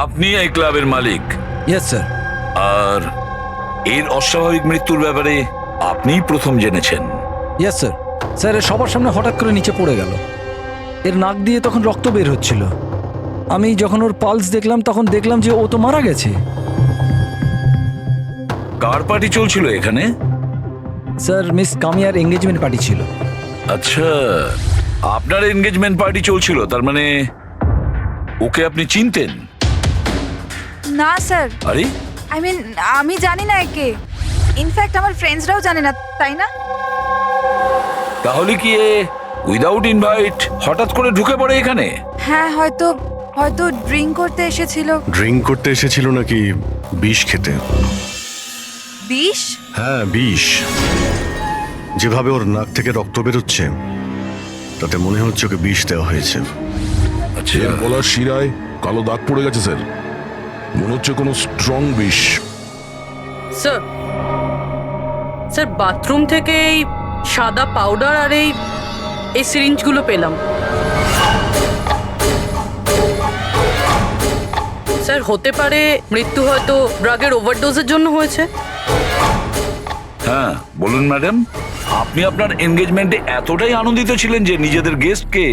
আপনি এই ক্লাবের মালিক, ইয়েস স্যার। আর এর অস্বাভাবিক মৃত্যুর ব্যাপারে আপনিই প্রথম জেনেছেন। Yes sir. স্যার এর সবার সামনে হঠাৎ করে নিচে পড়ে গেল। এর নাক দিয়ে তখন রক্ত বের হচ্ছিল। আমি যখন ওর পালস দেখলাম তখন দেখলাম যে ও তো মারা গেছে। কার পার্টি চলছিল এখানে? স্যার মিস কামিয়ার এঙ্গেজমেন্ট পার্টি ছিল। আচ্ছা, আপনার এনগেজমেন্ট পার্টি চলছিল, তার মানে ওকে আপনি চিনতেন? না স্যার, আরে আই মিন আমি জানি না একে। ইনফ্যাক্ট আমার ফ্রেন্ডসরাও জানে না, তাই না? তাহলে কি এ উইদাউট ইনভাইট হঠাৎ করে ঢুকে পড়ে এখানে? হ্যাঁ, হয়তো হয়তো ড্রিঙ্ক করতে এসেছিল। ড্রিঙ্ক করতে এসেছিল নাকি বিষ খেতে? বিষ? হ্যাঁ, বিষ। যেভাবে ওর নাক থেকে রক্ত বেরোচ্ছে তাতে মনে হচ্ছে ওকে বিষ দেওয়া হয়েছে। আচ্ছা, এর গলার শিরায় কালো দাগ পড়ে গেছে স্যার, মনে হচ্ছে কোনো স্ট্রং বিষ। স্যার স্যার বাথরুম থেকে এই সাদা পাউডার আর এই সিরিঞ্জগুলো পেলাম। স্যার হতে পারে মৃত্যু হয়তো ড্রাগের ওভারডোজের জন্য হয়েছে। হ্যাঁ বলুন ম্যাডাম, আপনি আপনার এনগেজমেন্টে এতটাই আনন্দিত ছিলেন যে নিজেদের গেস্টকে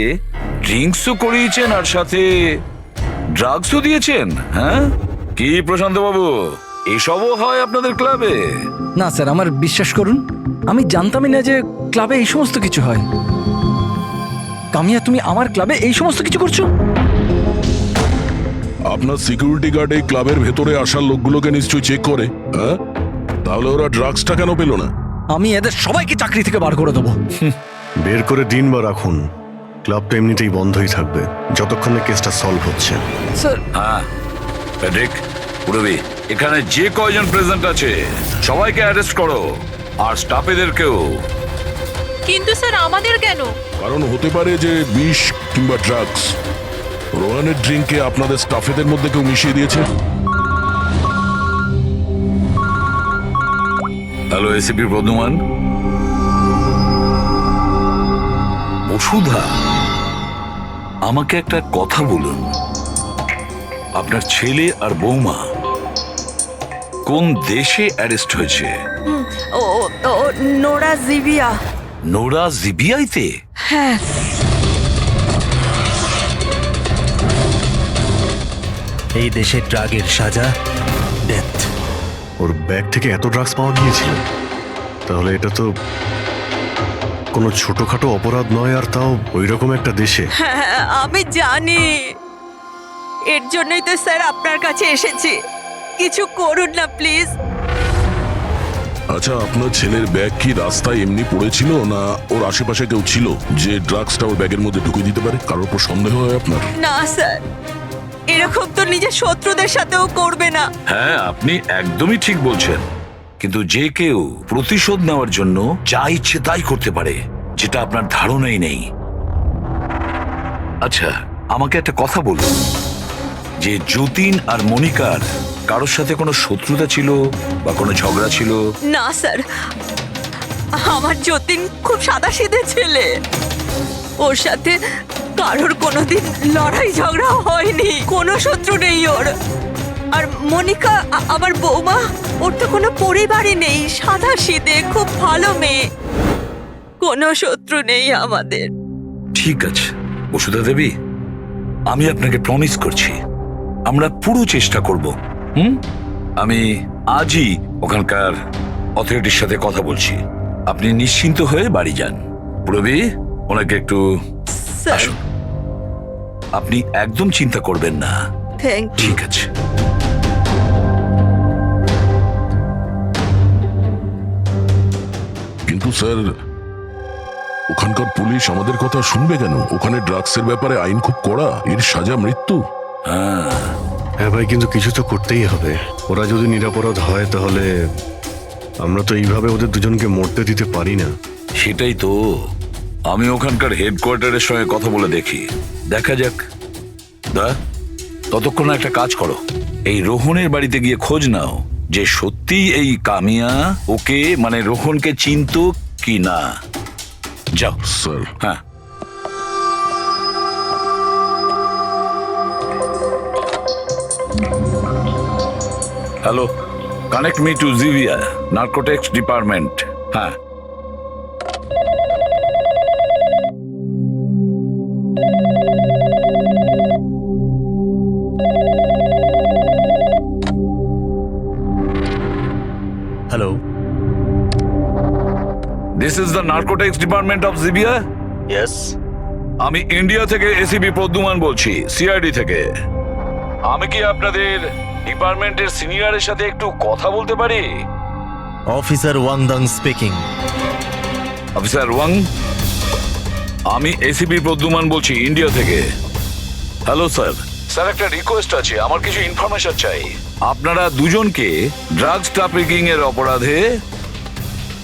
ড্রিঙ্কসও করিয়েছেন আর সাথে ড্রাগসও দিয়েছেন? হ্যাঁ কি প্রশান্ত বাবু, এসবও হয় আপনাদের ক্লাবে? না স্যার, আমার বিশ্বাস করুন, আমি জানতামই না যে ক্লাবে এই সমস্ত কিছু হয়। কামিয়া, তুমি আমার ক্লাবে এই সমস্ত কিছু করছো? আপনার সিকিউরিটি গার্ড এই ক্লাবের ভেতরে আসার লোকগুলোকে নিশ্চয়ই চেক করে, হ্যাঁ? তাহলে ওরা ড্রাগসটা কেন পেল না? আমি এদের সবাইকে চাকরি থেকে বার করে দেবো। বের করে দিন বা রাখুন, ক্লাবটা এমনিতেই বন্ধই থাকবে যতক্ষণ না কেসটা সলভ হচ্ছে। স্যার হ্যাঁ প্যাট্রিক, পুরবি, এখানে যে কয়জন প্রেজেন্ট আছে সবাইকে অ্যারেস্ট করো, আর স্টাফেদেরকেও। কিন্তু স্যার আমাদের কেন? কারণ হতে পারে যে বিষ কিংবা ড্রাগস রোহানের ড্রিঙ্কে আপনাদের স্টাফেদের মধ্যে কেউ মিশিয়ে দিয়েছে। Hello ACP Pradyuman. বসুধা, আমাকে একটা কথা বলুন, আপনার ছেলে আর বৌমা কোন দেশে অ্যারেস্ট হয়েছে? ও ও নোরা জিবিয়া। নোরা জিবিআইতে? হ্যাঁ। এই দেশে ড্রাগের সাজা ডেথ। ওর ব্যাগ থেকে এত ড্রাগস পাওয়া গিয়েছিল, তাহলে এটা তো কোনো ছোটখাটো অপরাধ নয়, আর তাও ওই রকম একটা দেশে। হ্যাঁ আমি জানি, এর জন্যই তো স্যার আপনার কাছে এসেছি। কিছু করুন না প্লিজ। আচ্ছা, আপনার ছেলের ব্যাগ কি রাস্তায় এমনি পড়েছিল, না ওর আশেপাশে কেউ ছিল যে ড্রাগসটা ওর ব্যাগের মধ্যে ঢুকিয়ে দিতে পারে? কারোর উপর সন্দেহ হয় আপনার? না স্যার, এরকম তো নিজের শত্রুদের সাথেও করবে না। হ্যাঁ আপনি একদমই ঠিক বলছেন, কিন্তু যে কেউ প্রতিশোধ নেওয়ার জন্য যা ইচ্ছে তাই করতে পারে, যেটা আপনার ধারণাই নেই। আচ্ছা আমাকে একটা কথা বলুন, যে যতীন আর মনিকার কারোর সাথে কোনো শত্রুতা ছিল বা কোনো ঝগড়া ছিল? না স্যার, আমার যতীন খুব সাদাসিধে ছেলে, ওর সাথে কারোর কোনোদিন লড়াই ঝগড়া হয়নি, কোনো শত্রু নেই ওর। আর মনিকা আমার বৌমা, ওর তো কোনো পরিবারই নেই, সাদাসিধে খুব ভালো মেয়ে, কোনো শত্রু নেই আমাদের। ঠিক আছে বসুধা দেবী, আমি আপনাকে প্রমিস করছি আমরা পুরো চেষ্টা করব। আমি আজই ওখানকার অথরিটির সাথে কথা বলছি, আপনি নিশ্চিন্ত হয়ে বাড়ি যান। প্রবি, ওনাকে একটু স্যার আসুন। আপনি একদম চিন্তা করবেন না, থ্যাংক ইউ। ঠিক আছে? কিন্তু স্যার, ওখানকার পুলিশ আমাদের কথা শুনবে কেন? ওখানে ড্রাগসের ব্যাপারে আইন খুব কড়া, এর সাজা মৃত্যু। হ্যাঁ ভাই, কিন্তু কিছু তো করতেই হবে। ওরা যদি নিরাপরাধ হয় তাহলে আমরা তো এইভাবে ওদের দুজনকে মরতে দিতে পারি না। সেটাই তো, আমি ওখানকার হেডকোয়ার্টারের সঙ্গে কথা বলে দেখি, দেখা যাক। ততক্ষণ একটা কাজ করো, এই রোহনের বাড়িতে গিয়ে খোঁজ নাও যে সত্যি এই কামিয়া ওকে মানে রোহনকে চিনতো কি না। যাও স্যার। হ্যাঁ hello, connect me to Zivia narcotics department. হ্যাঁ, hello, this is the narcotics department of Zivia. Yes. আমি ইন্ডিয়া থেকে এসিপি প্রদ্যুমান বলছি, সিআইডি থেকে। আমি কি আপনাদের ডিপার্টমেন্টের সিনিয়রের সাথে একটু কথা বলতে পারি? Officer Wangdang speaking. Officer Wang, আমি এসিপি প্রদ্যুমান বলছি ইন্ডিয়া থেকে। Hello sir. স্যার, একটা রিকোয়েস্ট আছে, আমার কিছু ইনফরমেশন চাই। আপনারা দুজনকে ড্রাগস ট্রাফিকিং এর অপরাধে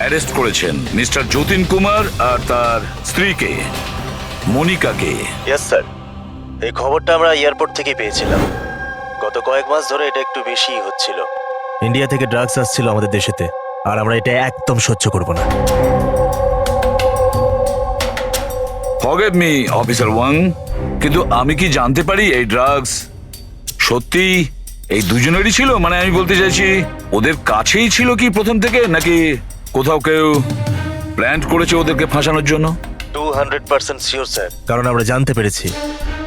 অ্যারেস্ট করেছেন, মিস্টার যতীন কুমার আর তার স্ত্রীকে মনিকাকে। ইয়েস স্যার, এই খবরটা আমরা এয়ারপোর্ট থেকে পেয়েছিলাম। গত কয়েক মাস ধরে এটা একটু বেশি হচ্ছিল। ইন্ডিয়া থেকে ড্রাগস আসছিল আমাদের দেশেতে, আর আমরা এটা একদম সহ্য করব না। ফরগিভ মি অফিসার ওয়াং, কিন্তু আমি কি জানতে পারি এই ড্রাগস সত্যি এই দুজনেরই ছিল? মানে আমি বলতে চাইছি, ওদের কাছেই ছিল কি প্রথম থেকে, নাকি কোথাও কেউ প্ল্যান করেছে ওদেরকে ফাঁসানোর জন্য? 200% শিওর স্যার, কারণ আমরা জানতে পেরেছি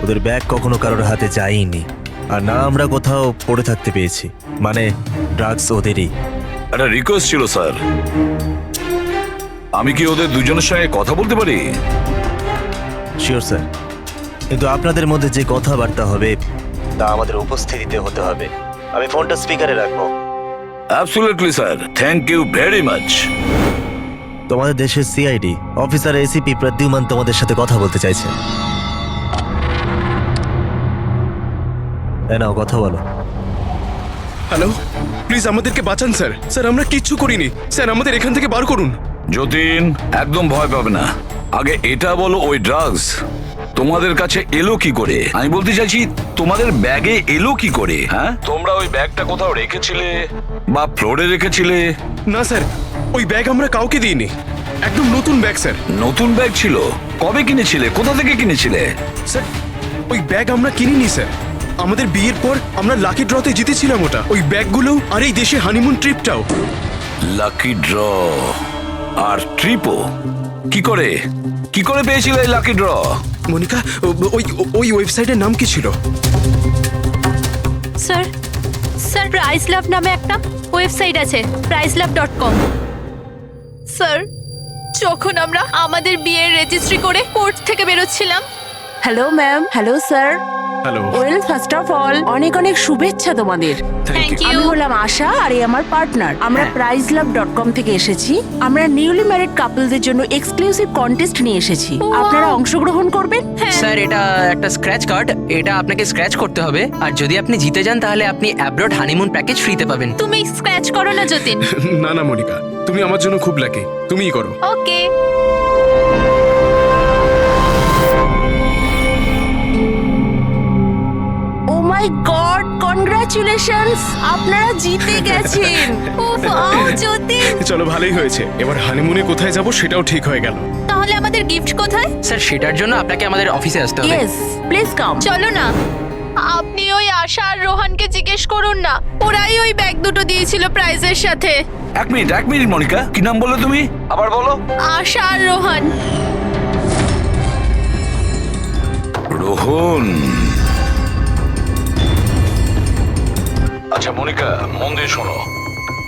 ওদের ব্যাগ কখনো কারোর হাতে যায়নি, আর না আমরা কোথাও পড়ে থাকতে পেয়েছি। মানে ড্রাগস ওদেরই। একটা রিকোয়েস্ট ছিল স্যার, আমি কি ওদের দুজনের সঙ্গে কথা বলতে পারি? শিওর স্যার, কিন্তু আপনাদের মধ্যে যে কথাবার্তা হবে তা আমাদের উপস্থিতিতে হতে হবে। আমি ফোনটা স্পিকারে রাখবো। Absolutely sir, thank you very much. তোমাদের দেশের সিআইডি অফিসার এসিপি প্রদ্যুমান তোমাদের সাথে কথা বলতে চাইছে। নাও কথা বলো। হ্যালো, প্লিজ আমাদেরকে বাঁচান স্যার। স্যার, আমরা কিচ্ছু করিনি স্যার, আমাদের এখান থেকে বার করুন। যতীন, একদম ভয় পাবে না। আগে এটা বলো, ওই ড্রাগস তোমাদের কাছে এলো কি করে? আমি বলতে চাইছি, তোমাদের ব্যাগে এলো কি করে? হ্যাঁ, তোমরা ওই ব্যাগটা কোথাও রেখেছিলে বা ফ্লোরে রেখেছিলে? না স্যার, ওই ব্যাগ আমরা কাউকে দিইনি, একদম নতুন ব্যাগ স্যার। নতুন ব্যাগ ছিল? কবে কিনেছিলে? কোথা থেকে কিনেছিলে? স্যার, ওই ব্যাগ আমরা কিনিনি স্যার। আমাদের বিয়ের পর আমরা লাকি ড্রতে জিতেছিলাম ওটা, ওই ব্যাগগুলো আর এই দেশে হানিমুন ট্রিপটাও। লাকি ড্র আর ট্রিপও? কি করে পেয়েছিলে এই লাকি ড্র? মনিকা, ওই ওয়েবসাইটের নাম কি ছিল? স্যার স্যার প্রাইস লাভ নামে একটা ওয়েবসাইট আছে, pricelove.com। স্যার, যখন আমরা আমাদের বিয়ের রেজিস্ট্রি করে কোর্ট থেকে বেরোচ্ছিলাম। Hello ma'am. Hello sir. Hello. Well, first of all অনেক অনেক শুভেচ্ছা তোমাদের। Thank you. আমি হলাম আশা, আর এই আমার পার্টনার। আমরা pricelove.com থেকে এসেছি। আমরা নিউলি ম্যারিড কাপলদের জন্য এক্সক্লুসিভ কন্টেস্ট নিয়ে এসেছি। আপনারা অংশগ্রহণ করবেন? স্যার, এটা একটা স্ক্র্যাচ কার্ড, এটা আপনাকে স্ক্র্যাচ করতে হবে, আর যদি আপনি জিতে যান তাহলে আপনি অ্যাব্রড হানিমুন প্যাকেজ ফ্রিতে পাবেন। তুমি স্ক্র্যাচ করো না যতীন। না না মনিকা, তুমি আমার জন্য খুব লাকি, তুমিই করো। ওকে। ও মাই গড, কনগ্রাচুলেশনস, আপনারা জিতে গেছেন। উফ, যতীন। চলো, ভালোই হয়েছে। এবার হানিমুনে কোথায় যাব সেটাও ঠিক হয়ে গেল। তাহলে আমাদের গিফট কোথায়? স্যার, সেটার জন্য আপনাকে আমাদের অফিসে আসতে হবে। Yes, please come. চলো না। আপনি ওই আশা আর রোহানকে জিজ্ঞেস করুন না, ওরাই ওই ব্যাগ দুটো দিয়েছিল প্রাইজের সাথে। এক মিনিট মনিকা, কি নাম বললে তুমি? আবার বলো। আশা আর রোহান। রোহন। আচ্ছা মনিকা, মন দিয়ে শোনো,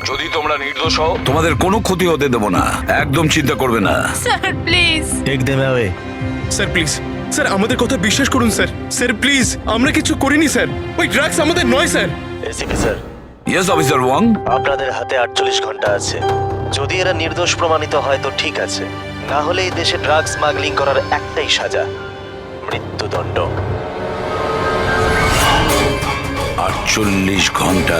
যদি তোমরা নির্দোষ হও তোমাদের কোনো ক্ষতি হতে দেবো না, একদম চিন্তা করবে না। Sir please. Take them away. Sir please, sir আমাদের কথা বিশ্বাস করুন স্যার। স্যার প্লিজ, আমরা কিছু করিনি স্যার, ওই ড্রাগস আমাদের নয় sir. ACP sir, yes officer Wang. আপনাদের হাতে 48 ঘন্টা আছে। যদি এরা নির্দোষ প্রমাণিত হয় তো ঠিক আছে, না হলে এই দেশে ড্রাগস স্মাগলিং করার একটাই সাজা, মৃত্যুদণ্ড। 48 ঘন্টা।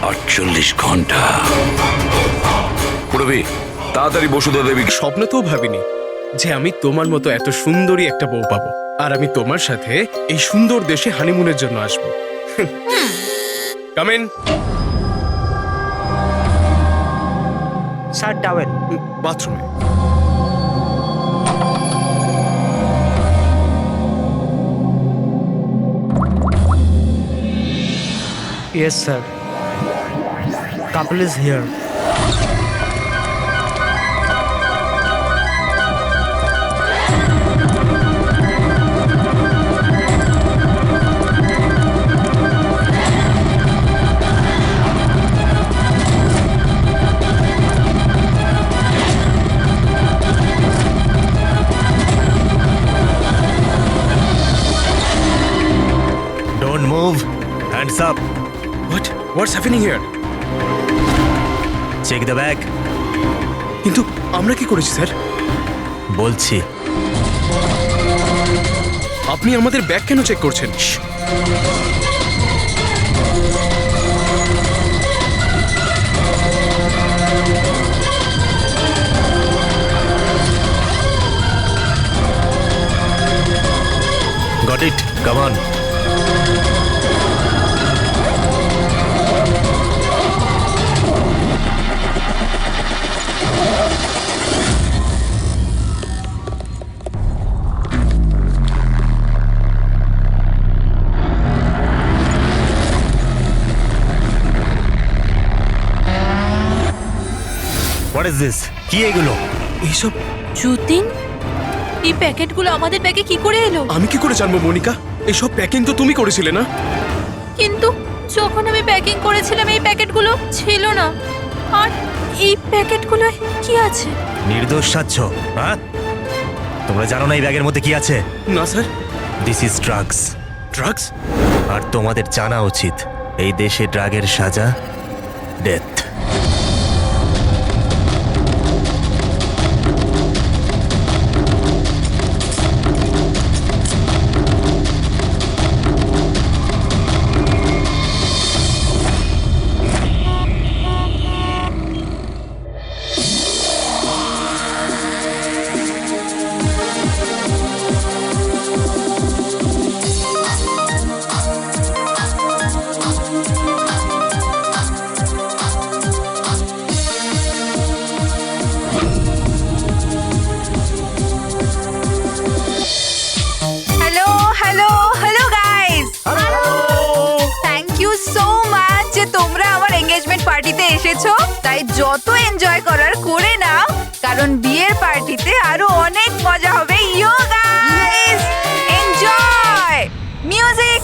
48 ঘন্টা। পুরবি, তাড়াতাড়ি বসুধা দেবী। স্বপ্নতেও ভাবিনি যে আমি তোমার মতো এত সুন্দরী একটা বউ পাবো, আর আমি তোমার সাথে এই সুন্দর দেশে হানিমুনের জন্য আসবো। Come in. Sir, towel. বাথরুমে। Yes sir. couple is here. Don't move. Hands up. What's happening here? Check the bag. কিন্তু আমরা কি করেছি স্যার? বলছি। আপনি আমাদের ব্যাগ কেন চেক করছেন? Got it. Come on. What is this? কি এগুলো? এইসব যতীন, এই প্যাকেটগুলো আমাদের ব্যাগে কি করে এলো? আমি কি করে জানবো মনিকা? এইসব প্যাকিং তো তুমি করেছিলে না? কিন্তু যখন আমি প্যাকিং করেছিলাম এই প্যাকেটগুলো ছিল না। আর এই প্যাকেটগুলোয় কি আছে? নির্দোষ সাচ্ছ, হ্যাঁ? তোমরা জানো না এই ব্যাগের মধ্যে কি আছে? না sir. This is drugs. Drugs? আর তোমাদের জানা উচিত এই দেশে ড্রাগের সাজা death. Hello hello hello guys, thank you so much যে তোমরা আমার এঙ্গেজমেন্ট পার্টিতে এসেছো। তাই যত এনজয় করার করে নাও, কারণ বিয়ের পার্টিতে আরো অনেক মজা হবে। ইয়ো গাইস, এনজয় মিউজিক।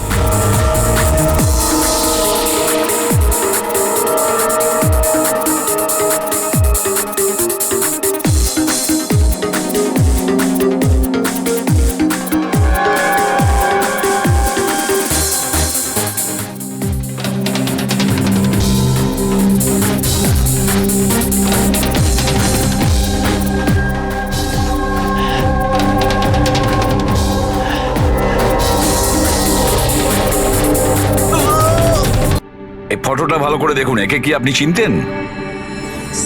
এই ফটোটা ভালো করে দেখুন, একে কি আপনি চিনতেন?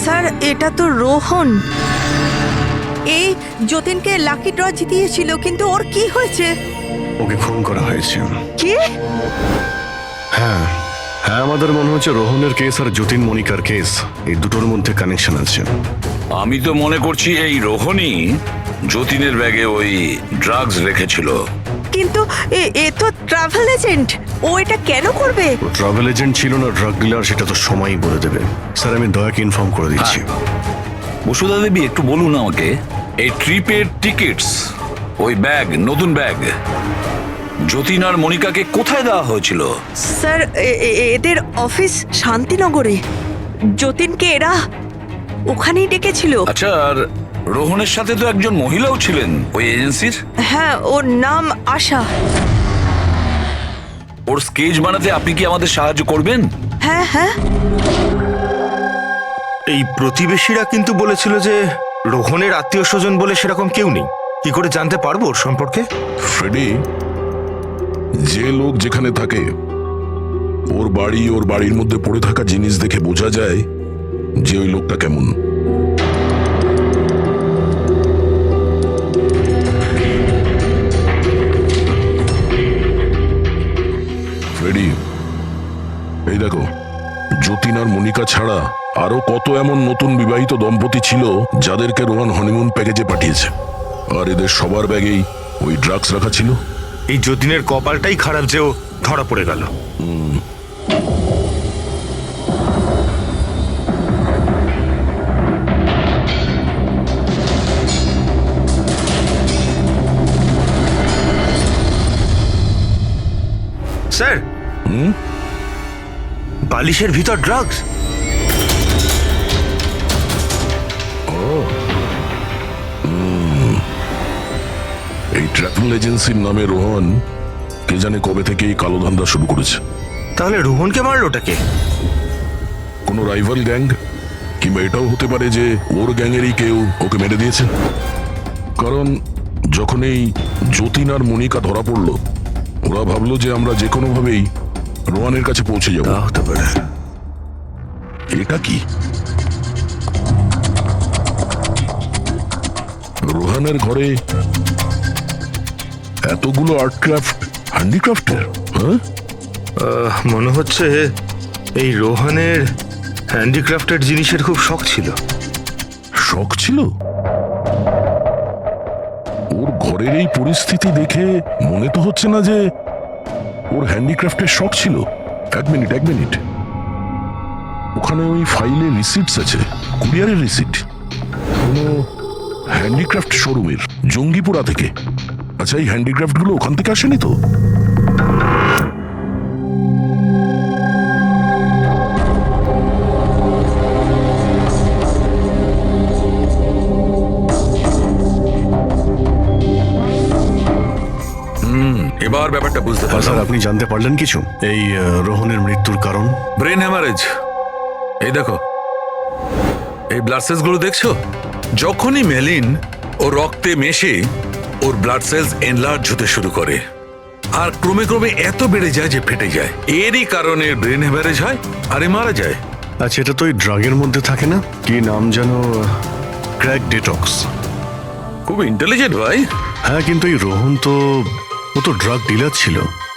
স্যার, এটা তো রোহন। এই যতীনকে লাকি ড্র জিতিয়েছিল, কিন্তু ওর কি হয়েছে? ওকে খুন করা হয়েছে। কি? হ্যাঁ হ্যাঁ, আমাদের মনে হচ্ছে রোহনের কেস আর যতীন মনিকার কেস, এই দুটোর মধ্যে কানেকশন আছে। আমি তো মনে করছি এই রোহনই যতীনের ব্যাগে ওই ড্রাগস রেখেছিল। কিন্তু এ তো ট্রাভেল এজেন্ট, ও এটা কেন করবে? ও ট্রাভেল এজেন্ট ছিল না ড্রাগ ডিলার, সেটা তো সময়ই বলে দেবে। স্যার, আমি দয়াকে ইনফর্ম করে দিচ্ছি। বসুধা দেবী, একটু বলুন আমাকে, এই ট্রিপের টিকিটস, ওই ব্যাগ, নতুন ব্যাগ, যতীন আর মনিকাকে কোথায় দেওয়া হয়েছিল? স্যার, এদের অফিস শান্তিনগরে। যতীনকে এরা ওখানেই ডেকেছিল। আচ্ছা, আর রোহনের সাথে তো একজন মহিলাও ছিলেন ওই এজেন্সির। হ্যাঁ, ওর নাম আশা। ওর স্কেচ বানাতে আপনি কি আমাদের সাহায্য করবেন? হ্যাঁ হ্যাঁ। এই প্রতিবেশীরা কিন্তু বলেছিল যে রোহনের আত্মীয় স্বজন বলে সেরকম কেউ নেই। কি করে জানতে পারবো ওর সম্পর্কে? ফ্রেডি, যে লোক যেখানে থাকে ওর বাড়ির মধ্যে পড়ে থাকা জিনিস দেখে বোঝা যায় যে ওই লোকটা কেমন। ফ্রেডি, এই দেখো, যতীন আর মনিকা ছাড়া আরো কত এমন নতুন বিবাহিত দম্পতি ছিল যাদেরকে রোহন হনিমুন প্যাকেজে পাঠিয়েছে, আর এদের সবার ব্যাগেই ওই ড্রাগস রাখা ছিল। এই যতীনের কপালটাই খারাপ যে ও ধরা পড়ে গেল। স্যার বালিশের ভিতর ড্রাগস। এই ট্রাভেল এজেন্সির নামে রোহন কে জানে কবে থেকে এই কালো ধান্দা শুরু করেছে। তাহলে রোহনকে মারলোটাকে? কোনো রাইভাল গ্যাং, কিংবা এটাও হতে পারে যে ওর গ্যাংয়েরই কেউ ওকে মেরে দিয়েছে। কারণ যখন এই যতীন আর মনিকা ধরা পড়লো, ওরা ভাবলো যে আমরা যে কোনো ভাবেই রোহানের কাছে পৌঁছে যাবো। তা হতে পারে। এটা কি? রোহানের ঘরে এতগুলো আর্টক্রাফট, হ্যান্ডিক্রাফটের। হ্যাঁ, মনে হচ্ছে এই রোহনের হ্যান্ডিক্রাফটেড জিনিসের খুব শখ ছিল। শখ ছিল? ওর ঘরের এই পরিস্থিতি দেখে মনে তো হচ্ছে না যে ওর হ্যান্ডিক্রাফটের শখ ছিল। এক মিনিট, ওখানে ওই ফাইলে রিসিপ্টস আছে, কুরিয়ারের রিসিপ্ট, কোনো হ্যান্ডিক্রাফট শোরুমের, জঙ্গিপুরা থেকে। আচ্ছা, এই হ্যান্ডিক্রাফট গুলো ওখান থেকে আসেনি তো? এবার ব্যাপারটা বুঝতে স্যার, পারলাম। আপনি জানতে পারলেন কিছু এই রোহনের মৃত্যুর কারণ? Brain haemorrhage. এই দেখো, এই ব্লাড সেলস গুলো দেখছো? যখনই মেলিন ও রক্তে মেশে ওর ব্লাড সেলস এনলার্জ হতে শুরু করে, আর ক্রমে ক্রমে এত বেড়ে যায় যে ফেটে যায়। এরই কারণে ব্রেন হ্যামারেজ হয় আর এ মারা যায়। আচ্ছা, এটা তো ওই ড্রাগের মধ্যে থাকে না? কি নাম যেন? Crack detox. খুব ইন্টেলিজেন্ট ভাই। হ্যাঁ, কিন্তু এই রোহন তো, ও তো ড্রাগ ডিলার ছিল।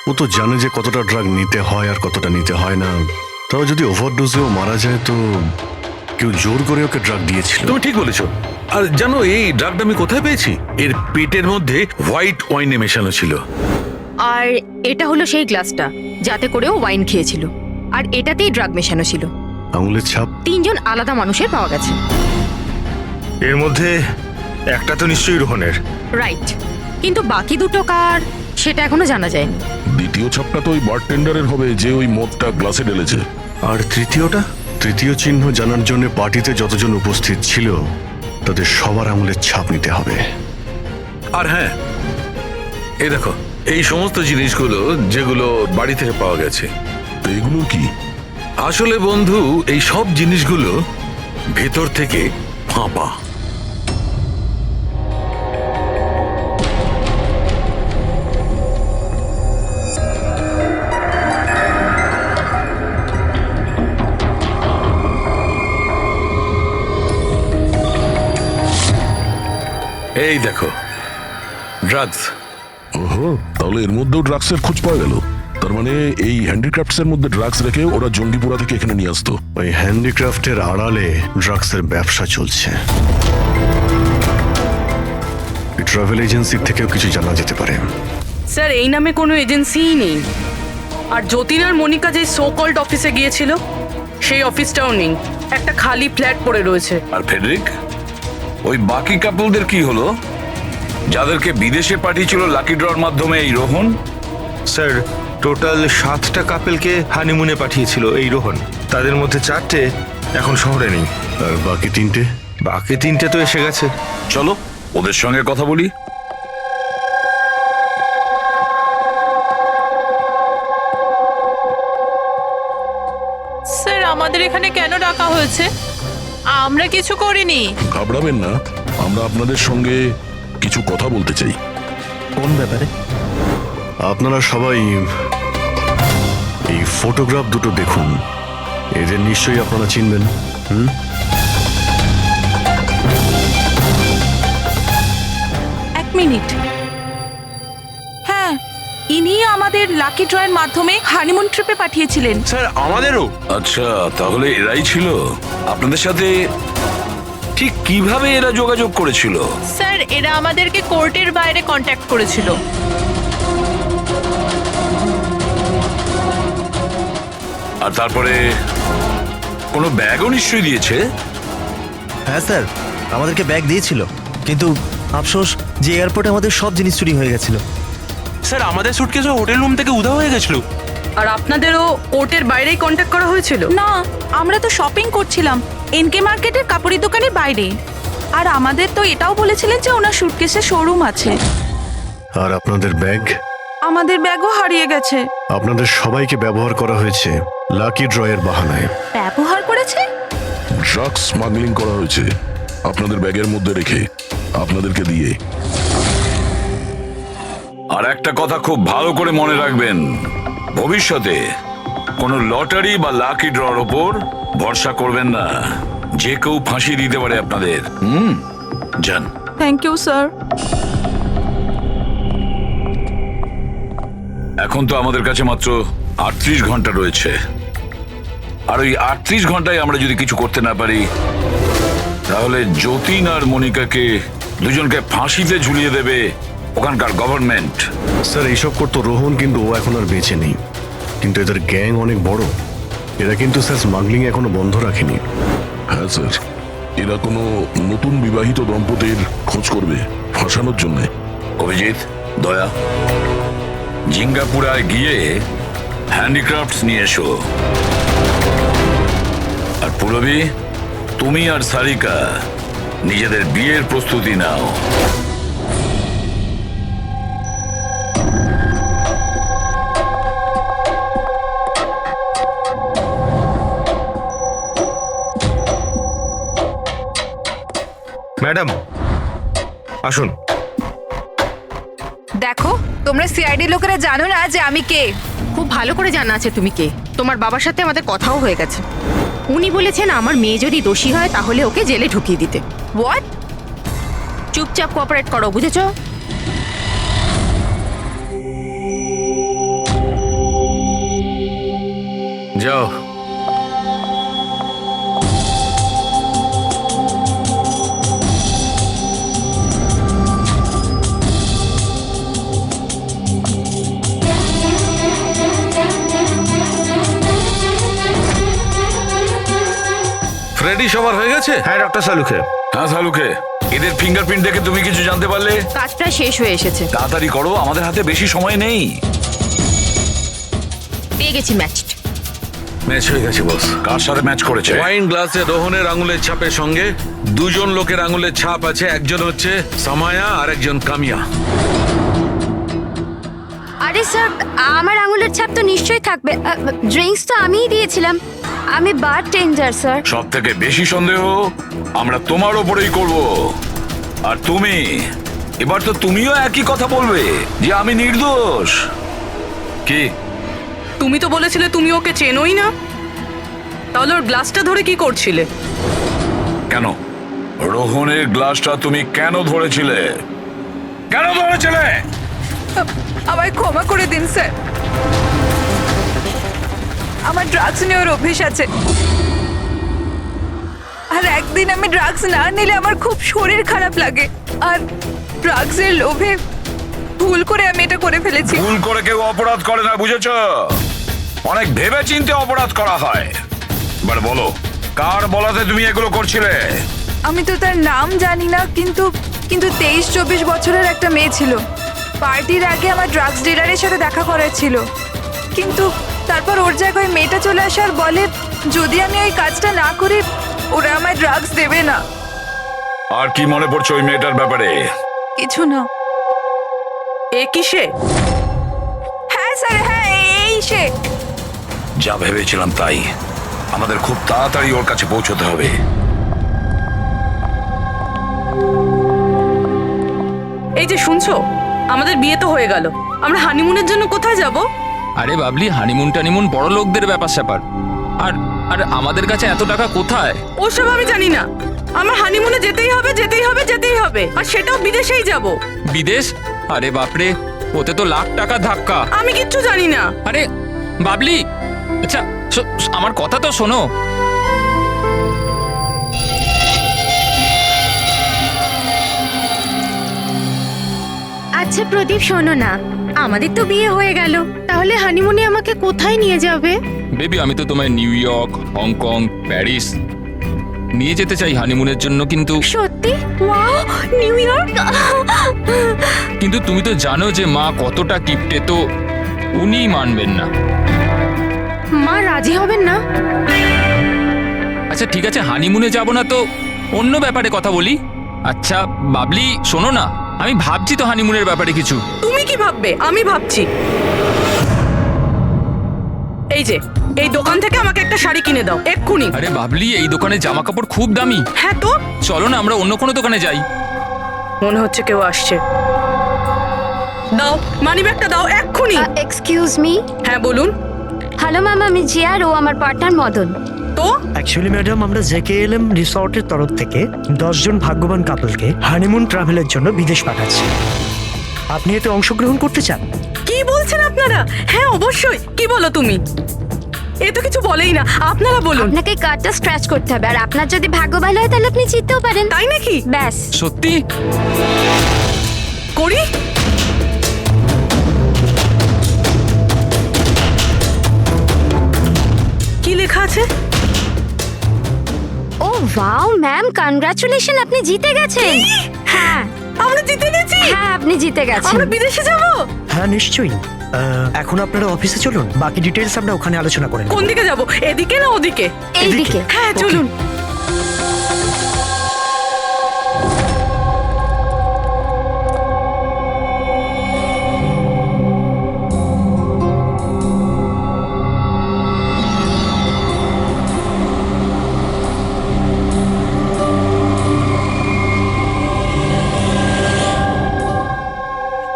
ও তো জানে যে কতটা ড্রাগ নিতে হয় আর কতটা নিতে হয় না। তাও যদি ওভারডোজেও মারা যায় তো কেউ জোর করে ওকে ড্রাগ দিয়েছিল। তুমি ঠিক বলেছো। আর জানো এই ড্রাগটা আমি কোথায় পেয়েছি? এর পেটের মধ্যে হোয়াইট ওয়াইনে মেশানো ছিল। আর এটা হলো সেই গ্লাসটা যাতে করেও ওয়াইন খেয়েছিল, আর এটাতেই ড্রাগ মেশানো ছিল। আঙুলের ছাপ 3 জন আলাদা মানুষের পাওয়া গেছে। এর মধ্যে একটা তো নিশ্চয়ই রোহনের। রাইট, কিন্তু বাকি দুটো কার সেটা এখনো জানা যায়নি। দ্বিতীয় ছাপটা তো ওই বারটেন্ডারের হবে যে ওই মদটা গ্লাসে ঢেলেছে। আর তৃতীয়টা? তৃতীয় চিহ্ন জানার জন্য পার্টিতে যতজন উপস্থিত ছিল তাদের সবার আঙুলের ছাপ নিতে হবে। আর হ্যাঁ, এই দেখো, এই সমস্ত জিনিসগুলো যেগুলো বাড়ি থেকে পাওয়া গেছে। তো এগুলো কি? আসলে বন্ধু, এই সব জিনিসগুলো ভেতর থেকে ফাঁপা। এই দেখো, ড্রাগস। ওহো, তাহলে এর মধ্যেও ড্রাগসের খোঁজ পাওয়া গেল। তার মানে এই হ্যান্ডিক্রাফটসের মধ্যে ড্রাগস রেখে ওরা জঙ্গিপুরা থেকে এখানে নিয়ে আসতো। ওই হ্যান্ডিক্রাফটের আড়ালে ড্রাগসের ব্যবসা চলছে। ট্রাভেল এজেন্সির থেকেও কিছু জানা যেতে পারে। স্যার, এই নামে কোনো এজেন্সিই নেই। আর যতীন আর মনিকা যে সো কল্ড অফিসে গিয়েছিল সেই অফিসটাও নেই, একটা খালি ফ্ল্যাট পড়ে রয়েছে। আর ফেডরিক, ওই বাকি কাপলদের কি হলো যাদেরকে বিদেশে পাঠিয়েছিল লাকি ড্রর মাধ্যমে এই রোহন? স্যার, টোটাল 7টা কাপেলকে হানিমুনে পাঠিয়েছিল এই রোহন। তাদের মধ্যে 4টে এখন শহরে নেই। আর বাকি 3টে? বাকি 3টে তো এসে গেছে। চলো ওদের সঙ্গে কথা বলি। স্যার, আমাদের এখানে কেন ডাকা হয়েছে? আমরা কিছু করিনি। ঘাবড়াবেন না, আমরা আপনাদের সঙ্গে কিছু কথা বলতে চাই। কোন ব্যাপারে? আপনারা সবাই এই ফটোগ্রাফ দুটো দেখুন। এদের নিশ্চয়ই আপনারা চিনবেন। এক মিনিট। হ্যাঁ, ইনি আমাদের লাকি ড্রয়ের মাধ্যমে হানিমুন ট্রিপে পাঠিয়েছিলেন। স্যার, আমাদেরও। আচ্ছা, তাহলে এরাই ছিল আপনাদের সাথে। ঠিক কিভাবে এরা যোগাযোগ করেছিল? স্যার, এরা আমাদেরকে কোর্টের বাইরে কন্ট্যাক্ট করেছিল। আর তারপরে কোনো ব্যাগও নিশ্চয়ই দিয়েছে। হ্যাঁ স্যার, আমাদেরকে ব্যাগ দিয়েছিল, কিন্তু আফসোস যে এয়ারপোর্টে আমাদের সব জিনিস চুরি হয়ে গেছিল। স্যার, আমাদের সুটকেসও হোটেল রুম থেকে উধাও হয়ে গেছিল। আর আপনাদেরও কোর্টের বাইরেই কন্ট্যাক্ট করা হয়েছিল? না, আমরা তো শপিং করছিলাম এনকে মার্কেটের কাপড়ি দোকানের বাইরে। আর আমাদের তো এটাও বলেছিলেন যে ওনার সুটকেসের শোরুম আছে। আর আপনাদের ব্যাগ? আমাদের ব্যাগও হারিয়ে গেছে। আপনাদের সবাইকে ব্যবহার করা হয়েছে লাকি ড্রয়ের বাহানায়। ব্যবহার করেছে? ড্রাগস স্মাগলিং করা হয়েছে আপনাদের ব্যাগের মধ্যে রেখে, আপনাদেরকে দিয়ে। আর একটা কথা খুব ভালো করে মনে রাখবেন, ভবিষ্যতে কোনো লটারি বা লাকি ড্রর ওপর ভরসা করবেন না। যে কেউ ফাঁসি দিতে পারে আপনাদের। যান। Thank you sir. এখন তো আমাদের কাছে মাত্র 38 ঘন্টা রয়েছে, আর ওই 38 ঘন্টায় আমরা যদি কিছু করতে না পারি, তাহলে যতীন আর মনিকাকে দুজনকে ফাঁসিতে ঝুলিয়ে দেবে ওখানকার গভর্নমেন্ট। স্যার এইসব করতো রোহন, কিন্তু ও এখন আর বেঁচে নেই। কিন্তু এদের গ্যাং অনেক বড়। এরা কিন্তু স্যার স্মাগলিং এখনো বন্ধ রাখেনি। হ্যাঁ স্যার, এরা কোনো নতুন বিবাহিত দম্পতির খোঁজ করবে ফাঁসানোর জন্য। অভিজিৎ, দয়া, জিঙ্গাপুরায় গিয়ে হ্যান্ডিক্রাফটস নিয়ে এসো। আর পুরবী, তুমি আর সারিকা নিজেদের বিয়ের প্রস্তুতি নাও। ম্যাডাম আসুন। দেখো, তোমরা সিআইডি লোকেরা জানো না যে আমি কে। খুব ভালো করে জানা আছে তুমি কে। তোমার বাবার সাথে আমাদের কথাও হয়ে গেছে। উনি বলেছেন আমার মেয়ে যদি দোষী হয় তাহলে ওকে জেলে ঢুকিয়ে দিতে। হোয়াট? চুপচাপ কোঅপারেট করো, বুঝেছো? যাও। ফ্রেডি সবার হয়ে গেছে? হ্যাঁ ডক্টর সালুকে। হ্যাঁ সালুকে, এদের ফিঙ্গারপ্রিন্ট দেখে তুমি কিছু জানতে পারলে? কাজটা শেষ হয়ে এসেছে। তাড়াতাড়ি করো, আমাদের হাতে বেশি সময় নেই। পেয়ে গেছি ম্যাচড। ম্যাচ হয়ে গেছে বস। কার সাথে ম্যাচ করেছে? ওয়াইন গ্লাসে রোহনের আঙুলের ছাপের সঙ্গে দুজন লোকের আঙুলের ছাপ আছে। একজন হচ্ছে সামায়া আর একজন কামিয়া। আরে স্যার, আমার আঙুলের ছাপ তো নিশ্চয়ই থাকবে। ড্রিঙ্কস তো আমিই দিয়েছিলাম। আমি বার টেন্ডার স্যার। সব থেকে বেশি সন্দেহ আমরা তোমার ওপরেই করব। আর তুমি, এবার তো তুমিও একই কথা বলবে যে আমি নির্দোষ। কি? তুমি তো বলেছিলে তুমি ওকে চেনোই না, তাহলে ওর গ্লাসটা ধরে কি করছিলে? কেন রোহনের গ্লাসটা তুমি কেন ধরেছিলে? কেন ধরেছিলে? আমায় ক্ষমা করে দিন স্যার। আমার ড্রাগস নেওয়ার অভ্যেস আছে, আর একদিন আমি ড্রাগস না নিলে আমার খুব শরীর খারাপ লাগে। আর ড্রাগসের লোভে ভুল করে আমি এটা করে ফেলেছি। ভুল করে কেউ অপরাধ করে না, বুঝেছো? অনেক ভেবে চিন্তে অপরাধ করা হয়। এবার বলো, কার বলাতে তুমি এগুলো করছিলে? আমি তো তার নাম জানি না, কিন্তু 23-24 বছরের একটা মেয়ে ছিল। পার্টির আগে আমার ড্রাগস ডিলারের সাথে দেখা করার ছিল, কিন্তু তারপর ওর জায়গায় মেয়েটা চলে আসে আর বলে যদি আমি ওই কাজটা না করি ওরা আমায় ড্রাগস দেবে না। আর কি মনে পড়ছে ওই মেয়েটার ব্যাপারে? কিছু না। এ কি সে? হ্যাঁ স্যার, হ্যাঁ এই সে। যা ভেবেছিলাম তাই। আমাদের খুব তাড়াতাড়ি ওর কাছে পৌঁছতে হবে। এই যে শুনছো, আমাদের বিয়ে তো হয়ে গেল, আমরা হানিমুনের জন্য কোথায় যাব? আরে বাবলি, হানিমুন টানিমুন বড় লোকদের ব্যাপার স্যাপার। আর আর আমাদের কাছে এত টাকা কোথায়? ওসব আমি জানি না। আমার হানিমুনে যেতেই হবে, যেতেই হবে, যেতেই হবে, আর সেটাও বিদেশেই যাব। বিদেশ? আরে বাপরে, ওতে তো লাখ টাকা ধাক্কা। আমি কিচ্ছু জানি না। আরে বাবলি, আচ্ছা আমার কথা তো শোনো। আচ্ছা প্রদীপ, শোনো না, আমাদের তো বিয়ে হয়ে গেল, তাহলে হানিমুনে আমাকে কোথায় নিয়ে যাবে? বেবি, আমি তো তোমায় নিউ ইয়র্ক, হংকং, প্যারিস নিয়ে যেতে চাই হানিমুনের জন্য, কিন্তু সত্যি? Wow, new York! কিন্তু তুমি তো জানো যে মা কতটা কিপটে, তো উনি মানবেন না। রাজি হবেন না? আচ্ছা ঠিক আছে, হানিমুনে যাব না তো অন্য ব্যাপারে কথা বলি। আচ্ছা বাবলি শোনো না, আমি ভাবছি তো হানিমুনের ব্যাপারে কিছু। তুমি কি ভাববে? আমি ভাবছি। এই যে এই দোকান থেকে আমাকে একটা শাড়ি কিনে দাও এক্ষুনি। আরে বাবলি, এই দোকানে জামা কাপড় খুব দামি। হ্যাঁ তো চলো না আমরা অন্য কোনো দোকানে যাই। মনে হচ্ছে কেউ আসছে। দাও মানি ব্যাগটা দাও এক্ষুনি। Excuse me. হ্যাঁ বলুন। হ্যালো ম্যাম, আমি জিয়া আর ও আমার পার্টনার মদন। তো অ্যাকচুয়ালি ম্যাডাম, আমরা জেকেএলএম রিসর্টের তরফ থেকে 10 জন ভাগ্যবান কাপলকে হানিমুন ট্রাভেলের জন্য বিদেশ পাঠাচ্ছি। আপনি এতে অংশগ্রহণ করতে চান? কি বলছেন আপনারা? হ্যাঁ অবশ্যই। কি বলো তুমি? এ তো কিছু বলেই না। আপনারা বলুন। আপনাকে কার্ডটা স্ক্র্যাচ করতে হবে, আর আপনার যদি ভাগ্য ভালো হয় তাহলে আপনি জিততেও পারেন। তাই নাকি? ব্যাস। সত্যি? করি। কি লেখা আছে? ও ওয়াও ম্যাম, কনগ্রাচুলেশন, আপনি জিতে গেছেন। হ্যাঁ আমরা জিতে গেছি। হ্যাঁ আপনি জিতে গেছেন। আমরা বিদেশে যাব। হ্যাঁ নিশ্চয়ই। এখন আপনারা অফিসে চলুন, বাকি ডিটেলস আমরা ওখানে আলোচনা করে নেব। কোন দিকে যাব? এদিকে না ওদিকে? এইদিকে। হ্যাঁ চলুন।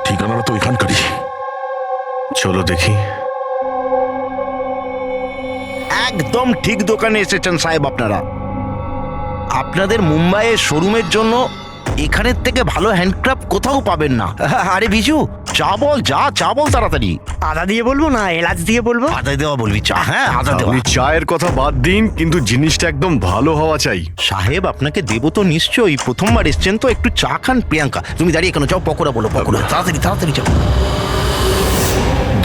ঠিকানাটা তো এখানকারই। চলো দেখি। একদম ঠিক দোকানে এসেছেন সাহেব আপনারা। আপনাদের মুম্বাইয়ের শোরুমের জন্য এখানের থেকে ভালো হ্যান্ডক্রাফট কোথাও পাবেন না। আরে বিজু, চা বল, চা বল তাড়াতাড়ি। আদা দিয়ে বলবো না এলাচ দিয়ে বলবো? আদা দেওয়া বলবি চা? হ্যাঁ আদা দেওয়া। আপনি চায়ের কথা বাদ দিন, কিন্তু জিনিসটা একদম ভালো হওয়া চাই। সাহেব আপনাকে দেবো তো নিশ্চয়ই, প্রথমবার এসছেন তো, একটু চা খান। প্রিয়াঙ্কা তুমি দাঁড়িয়ে কেন? যাও পকোড়া বলো, পকোড়া তাড়াতাড়ি যাও।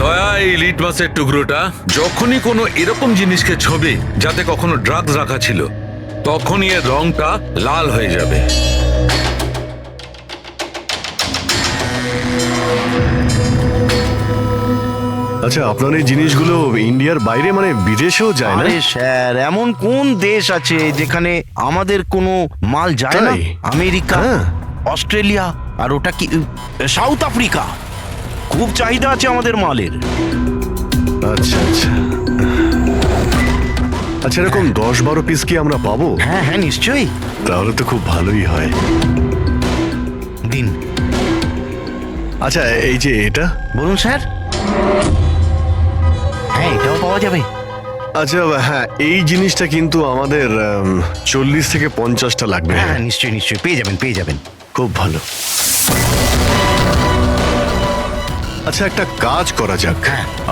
দয়া, এই লিটমাসের টুকরোটা যখনই কোনো এরকম জিনিসকে ছবে যাতে কখনো ড্রাগস রাখা ছিল, তখনই এর রংটা লাল হয়ে যাবে। আচ্ছা, আপনার এই জিনিসগুলো ইন্ডিয়ার বাইরে মানে বিদেশেও যায় না? আরে স্যার, এমন কোন দেশ আছে যেখানে আমাদের কোনো মাল যায় না? তাই? আমেরিকা, অস্ট্রেলিয়া, আর ওটা কি সাউথ আফ্রিকা। খুব চাহিদা আছে আমাদের মালের। আচ্ছা আচ্ছা আচ্ছা, এরকম 10-12 পিস কি আমরা পাবো? হ্যাঁ হ্যাঁ নিশ্চয়ই। তাহলে তো খুব ভালোই হয়। দিন। আচ্ছা, এই যে এটা বলুন স্যার। হ্যাঁ এটাও পাওয়া যাবে। আচ্ছা হ্যাঁ, এই জিনিসটা কিন্তু আমাদের 40 থেকে 50টা লাগবে। হ্যাঁ নিশ্চয়ই পেয়ে যাবেন। খুব ভালো। আচ্ছা, একটা কাজ করা যাক।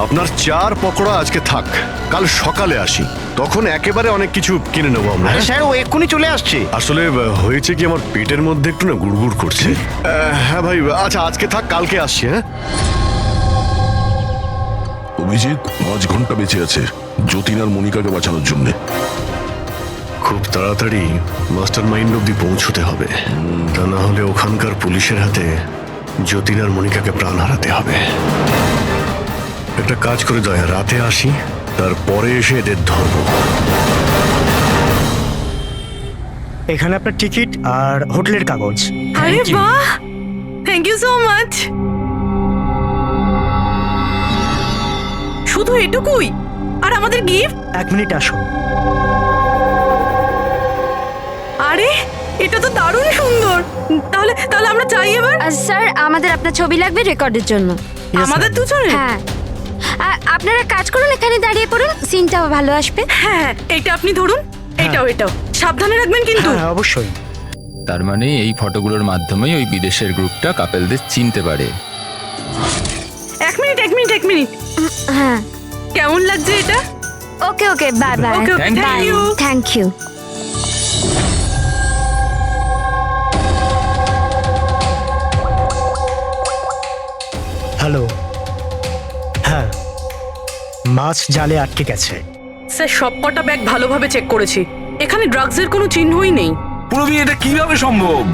আপনার 4 পকোড়া আজকে থাক, কাল সকালে আসি, তখন একেবারে অনেক কিছু কিনে নেবো আমরা। স্যার ও এক্ষুনি চলে আসছে। আসলে হয়েছে কি, আমার পেটের মধ্যে একটু না গুড়গুড় করছে। হ্যাঁ ভাই, আচ্ছা আজকে থাক, কালকে আসছি। হ্যাঁ অভিজিৎ 5 ঘন্টা বেঁচে আছে যতীন আর মনিকাকে বাঁচানোর জন্য। খুব তাড়াতাড়ি মাস্টার মাইন্ড অব্দি পৌঁছতে হবে, তা না হলে ওখানকার পুলিশের হাতে যতীন আর মনিকাকে প্রাণ হারাতে হবে। একটা কাজ করে দয়া, রাতে আসি, তারপরে এসে এদের ধরবো। এখানে আপনার টিকিট আর হোটেলের কাগজ। আরে বাহ, থ্যাংক ইউ সো মাচ। শুধু এটুকুই? আর আমাদের গিফট? 1 মিনিট আসুন। আরে এটা তো দারুণ সুন্দর। তাহলে আমরা চাই এবার। স্যার, আমাদের আপনার ছবি লাগবে রেকর্ডের জন্য। আমাদের দুজনের? হ্যাঁ। আপনারা কাজ করুন, এখানে দাঁড়িয়ে পড়ুন, সিনটাও ভালো আসবে। হ্যাঁ এইটা আপনি ধরুন, এটাও সাবধানে রাখবেন কিন্তু। হ্যাঁ অবশ্যই। তার মানে এই ফটোগুলোর মাধ্যমেই ওই বিদেশের গ্রুপটা কাপেলদের চিনতে পারে। এক মিনিট। হ্যাঁ, কেমন লাগছে এটা? Okay bye bye. Thank you. Hello. হ্যাঁ, মাছ জালে আটকে গেছে। স্যার সবকটা ব্যাগ ভালোভাবে চেক করেছি, এখানে ড্রাগসের কোনো চিহ্নই নেই। পুরবি, এটা কিভাবে সম্ভব?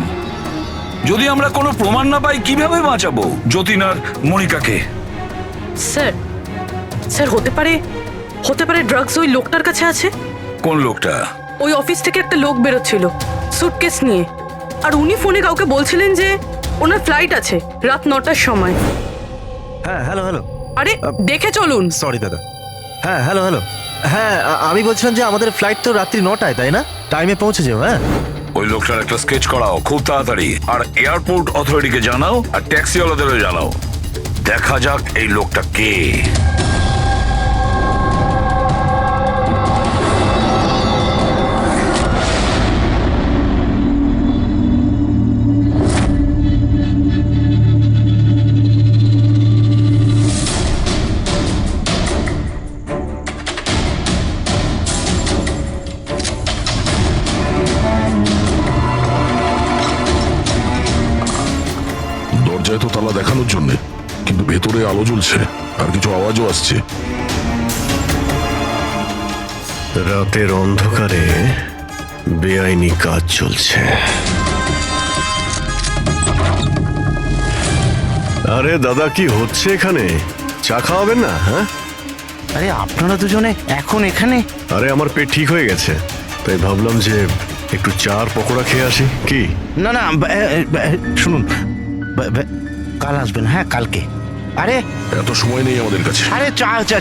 যদি আমরা কোনো প্রমাণ না পাই কিভাবে বাঁচাবো যতীন আর মনিকাকে? স্যার হতে পারে হতে পারে ড্রাগস ওই লোকটার কাছে আছে। কোন লোকটা? ওই অফিস থেকে একটা লোক বেরোচ্ছিল সুটকেস নিয়ে, আর উনি ফোনে কাউকে বলছিলেন যে ওনার ফ্লাইট আছে রাত 9টার সময়। হ্যাঁ হ্যালো হ্যালো। আরে দেখে চলুন। সরি দাদা। হ্যাঁ হ্যালো হ্যালো। হ্যাঁ আমি বলছিলাম যে আমাদের ফ্লাইট তো রাত্রি 9টায়, তাই না? টাইমে পৌঁছে যাও। হ্যাঁ ওই লোকটার একটা স্কেচ করাও খুব তাড়াতাড়ি, আর এয়ারপোর্ট অথরিটিকে জানাও, আর ট্যাক্সিওয়ালাদেরও জানাও। দেখা যাক এই লোকটা কে। দরজায় তো তালা দেখানোর জন্য, কিন্তু ভেতরে আলো জ্বলছে আর কিছু আওয়াজও আসছে। রাতের অন্ধকারে বেআইনি কাজ চলছে। আরে দাদা, কি হচ্ছে এখানে? চা খাওয়াবেন না? হ্যাঁ, আরে আপনারা দুজনে এখন এখানে? আরে আমার পেট ঠিক হয়ে গেছে, তাই ভাবলাম যে একটু চার পকোড়া খেয়ে আসি। কি? না না, শুনুন, কাল আসবেন। হ্যাঁ কালকে। আরে এত সময় নেই আমাদের কাছে। আরে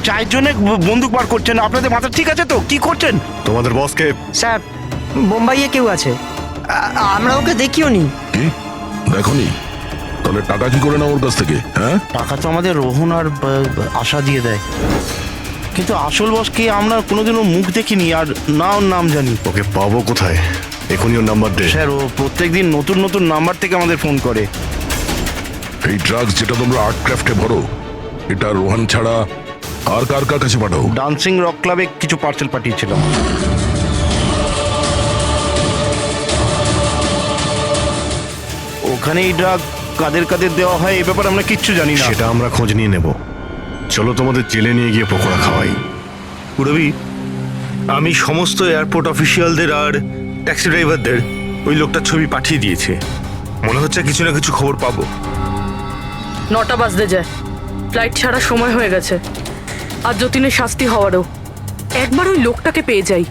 চায়ের জন্য বন্দুক বার করছেন? আপনাদের মাথা ঠিক আছে তো? কি করছেন? তোমাদের বসকে? স্যার, বোম্বাইয়ে কেউ আছে, আমরা ওকে দেখিও নি। কি দেখনি? তাহলে টাকা কি করে না ওর কাছ থেকে? হ্যাঁ, টাকা তো আমাদের রোহন আর আশা দিয়ে দেয়, কিন্তু আসল বসকে আমরা কোনোদিনও মুখ দেখিনি, আর না ওর নাম জানি। ওকে পাবো কোথায়? এখনই ওর নাম্বার দে। স্যার, ও প্রত্যেকদিন নতুন নতুন নাম্বার থেকে আমাদের ফোন করে। এই ড্রাগস যেটা তোমরা আর্ট ক্রাফটে ভরো, এটা রোহান ছাড়া আর কার কার কাছে পাঠাও? ডান্সিং রক ক্লাবে কিছু পার্সেল পাঠিয়েছিলাম। ওখানে এই ড্রাগ কাদের কাদের দেওয়া হয় এই ব্যাপারে আমরা কিচ্ছু জানি না। সেটা আমরা খোঁজ নিয়ে নেব। চলো তোমাদের জেলে নিয়ে গিয়ে পকোড়া খাওয়াই। পুরবি, আমি সমস্ত এয়ারপোর্ট অফিসিয়ালদের আর ট্যাক্সি ড্রাইভারদের ওই লোকটার ছবি পাঠিয়ে দিয়েছে। মনে হচ্ছে কিছু না কিছু খবর পাবো। 9টা বাজতে যায়, ফ্লাইট ছাড়ার সময় হয়ে গেছে, আর যতীনের শাস্তি হওয়ারও। একবার ওই লোকটাকে পেয়ে যাই,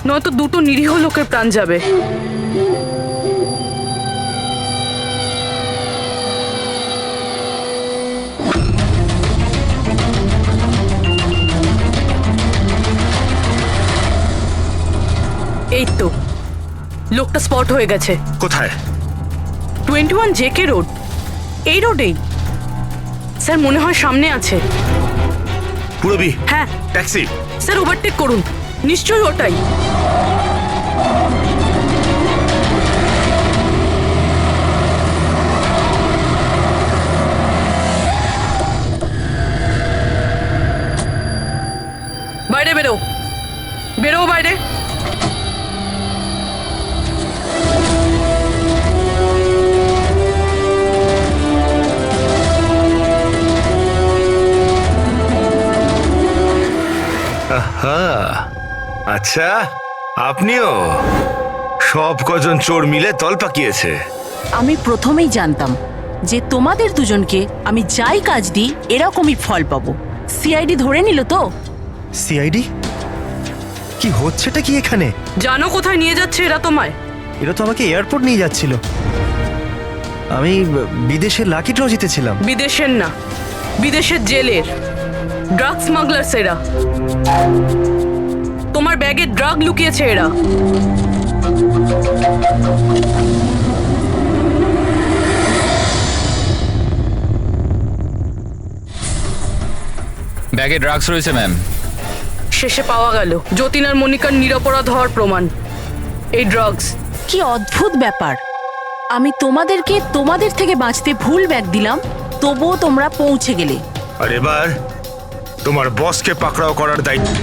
নয়তো দুটো নিরীহ লোকের প্রাণ যাবে। এই তো লোকটা স্পট হয়ে গেছে। কোথায়? 21 জেকে রোড, এই রোডেই। স্যার মনে হয় সামনে আছে। পুরবি, হ্যাঁ ট্যাক্সি। স্যার ওভারটেক করুন, নিশ্চয়ই ওটাই। বাইরে বেরো, বেরো বাইরে। আচ্ছা, আপনিও? সব কজন চোর মিলে তল পাকিয়েছে। আমি প্রথমেই জানতাম যে তোমাদের দুজনকে আমি যাই কাজ দিই এরকমই ফল পাবো। সিআইডি ধরে নিল তো? সিআইডি? কি হচ্ছেটা কি এখানে? জানো কোথায় নিয়ে যাচ্ছে এরা তোমায়? এরা তো আমাকে এয়ারপোর্ট নিয়ে যাচ্ছিল। আমি বিদেশের লাকি ড্র জিতেছিলাম। বিদেশের না, বিদেশের জেলের ড্রাগ স্মাগলার্স এরা। তোমার ব্যাগে ড্রাগ লুকিয়েছে এরা। ব্যাগে ড্রাগস রয়েছে ম্যাম। শেষে পাওয়া গেল যতীন আর মনিকার নিরপরাধ হওয়ার প্রমাণ। এই ড্রাগস। কি অদ্ভুত ব্যাপার, আমি তোমাদেরকে তোমাদের থেকে বাঁচতে ভুল ব্যাগ দিলাম, তবুও তোমরা পৌঁছে গেলে। আর এবার তোমার বসকে পাকড়াও করার দায়িত্ব।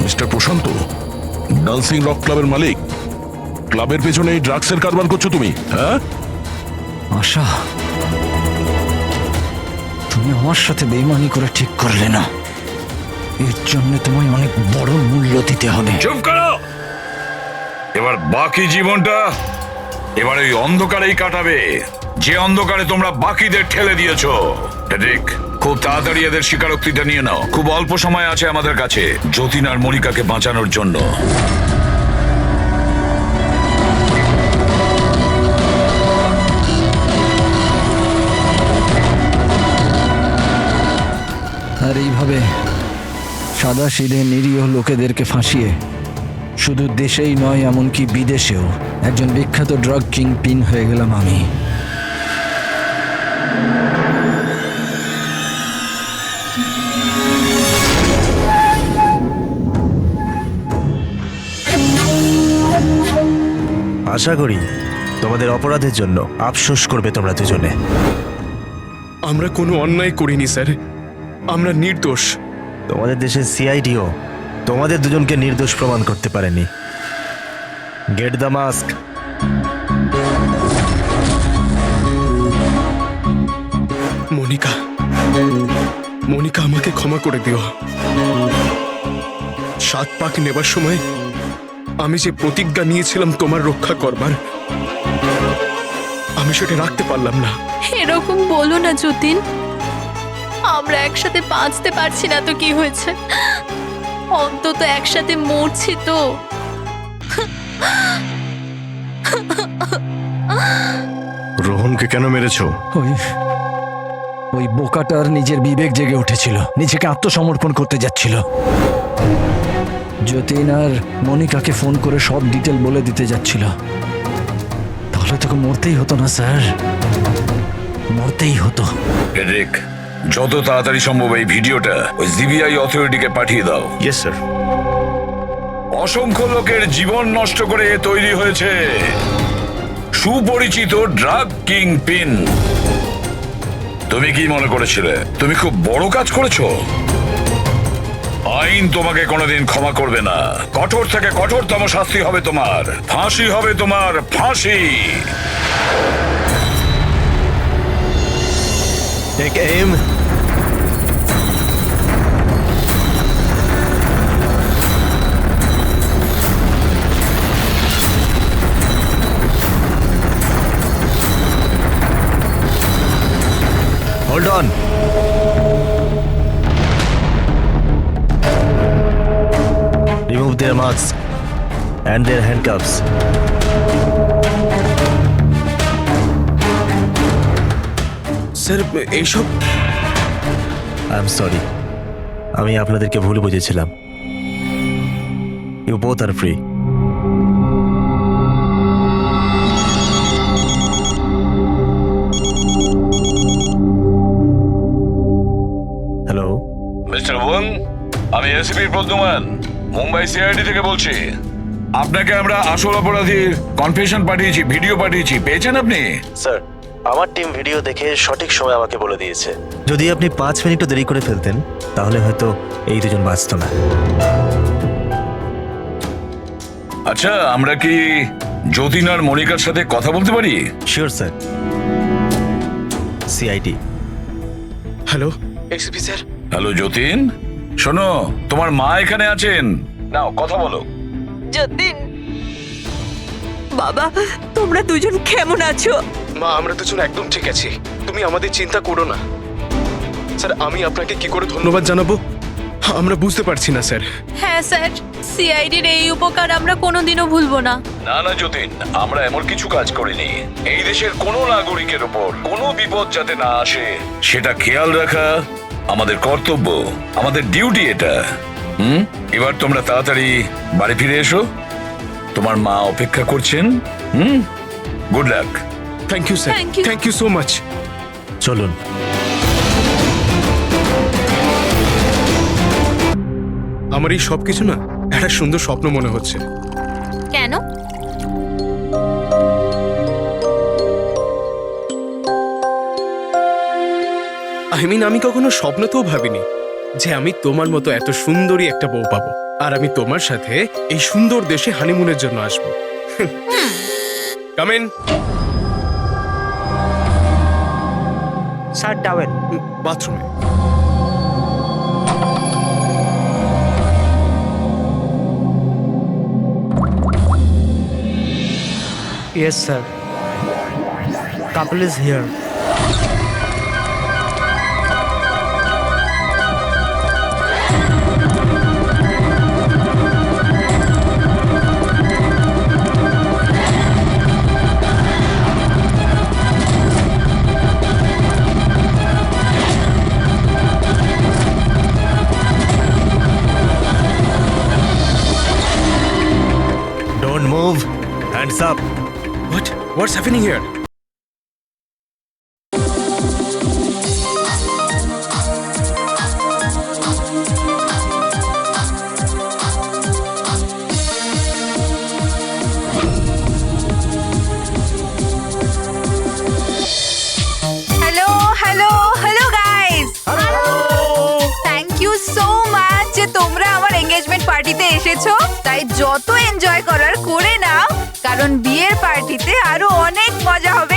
মিস্টার প্রশান্ত, ডান্সিং রক ক্লাবের মালিক, ক্লাবের পেছনে এই ড্রাগসের কারবার করছো তুমি? হ্যাঁ, আশা, তুমি আমার সাথে বেইমানি করে ঠিক করলে না। এর জন্য তোমায় অনেক বড় মূল্য দিতে হবে। চুপ করো। এবার বাকি জীবনটা এবার ওই অন্ধকারেই কাটাবে, যে অন্ধকারে তোমরা বাকিদের ঠেলে দিয়েছো। ঠিক, খুব তাড়াতাড়ি এদের স্বীকারোক্তিটা নিয়ে নাও। খুব অল্প সময় আছে আমাদের কাছে যতীন আর মনিকাকে বাঁচানোর জন্য। আর এইভাবে সাদা সিধে নিরীহ লোকেদেরকে ফাঁসিয়ে শুধু দেশেই নয়, এমনকি বিদেশেও একজন বিখ্যাত ড্রাগ কিং পিন হয়ে গেলাম আমি। আশা করি তোমাদের অপরাধের জন্য আফসোস করবে তোমরা দুজনে। আমরা কোনো অন্যায় করিনি স্যার, আমরা নির্দোষ। তোমাদের দেশের সিআইডিও তোমাদের দুজনকে নির্দোষ প্রমাণ করতে পারেনি। Get the mask. Monica, Monica, আমাকে ক্ষমা করে দিও। 7 পাক নেবার সময় আমি যে প্রতিজ্ঞা নিয়েছিলাম তোমার রক্ষা করবার, আমি সেটা রাখতে পারলাম না। এরকম বলো না যতীন, আমরা একসাথে বাঁচতে পারছি না তো কি হয়েছে, অন্তত একসাথে মরছি তো। রোহনকে কেন মেরেছো? ওই বোকাটার নিজের বিবেক জেগে উঠেছিল, নিজেকে আত্মসমর্পণ করতে যাচ্ছিল। যতীন আর মনিকাকে ফোন করে সব ডিটেল বলে দিতে যাচ্ছিল। তাহলে তোকে মরতেই হতো না স্যার, মরতেই হতো। ঠিক, যত তাড়াতাড়ি সম্ভব এই ভিডিওটা ওই সিবিআই অথরিটিকে পাঠিয়ে দাও। Yes sir. অসংখ্য লোকের জীবন নষ্ট করে তৈরি হয়েছে সুপরিচিত ড্রাগ কিং পিন। তুমি কি মনে করেছিলে তুমি খুব বড় কাজ করেছো? আইন তোমাকে কোনোদিন ক্ষমা করবে না। কঠোর থেকে কঠোরতম শাস্তি হবে তোমার, ফাঁসি হবে তোমার, ফাঁসি। Take aim. Hold on. Remove their masks and their handcuffs. Sir, এইসব আই এম সরি, আমি আপনাদেরকে ভুল বুঝেছিলাম। You both are free. Hello mister Wang, আমি এসপি প্রদ্যুমান, মুম্বাই সিআইডি থেকে বলছি। আপনাকে আমরা আসল অপরাধীর কনফেশন পাঠিয়েছি, ভিডিও পাঠিয়েছি, পেয়েছেন আপনি? স্যার, আমার টিম ভিডিও দেখে সঠিক সময় আমাকে বলে দিয়েছে। যদি আপনি 5 মিনিটও দেরি করে ফেলতেন তাহলে হয়তো এই দুজন বাঁচত না। আচ্ছা, আমরা কি যতীন আর মনিকার সাথে কথা বলতে পারি? Sure sir. CID. Hello SP sir. Hello Jatin, শোনো, তোমার মা এখানে আছেন, নাও কথা বলো। যতীন, বাবা, তোমরা দুজন কেমন আছো? মা, আমরা দুজন একদম ঠিক আছি, তুমি আমাদের চিন্তা করো না। স্যার, আমি আপনাকে কি করে ধন্যবাদ জানাবো আমরা বুঝতে পারছি না স্যার। হ্যাঁ স্যার, সিআইডির এই উপকার আমরা কোনোদিনও ভুলবো না। না না যতীন, আমরা এমন কিছু কাজ করিনি। এই দেশের কোনো নাগরিকের উপর কোনো বিপদ যাতে না আসে সেটা খেয়াল রাখা আমাদের কর্তব্য, আমাদের ডিউটি এটা। এবার তোমরা তাড়াতাড়ি বাড়ি ফিরে এসো, তোমার মা অপেক্ষা করছেন। Good luck. Thank you sir, thank you so much. চলুন। আমার এই সবকিছু না একটা সুন্দর স্বপ্ন মনে হচ্ছে। কেন? আমি কখনো স্বপ্নতেও ভাবিনি যে আমি তোমার মতো এত সুন্দরী একটা বউ পাবো, আর আমি তোমার সাথে এই সুন্দর দেশে হানিমুনের জন্য আসবো। Come in. Sir towel. বাথরুমে। Yes sir, couple is here. Don't move, hands up. What's happening here? Hello hello hello guys, thank you so much যে তোমরা আমার এঙ্গেজমেন্ট পার্টিতে এসেছো। তাই যত এনজয় করার করে নাও, কারণ বিয়ের পার্টিতে আরো অনেক মজা হবে।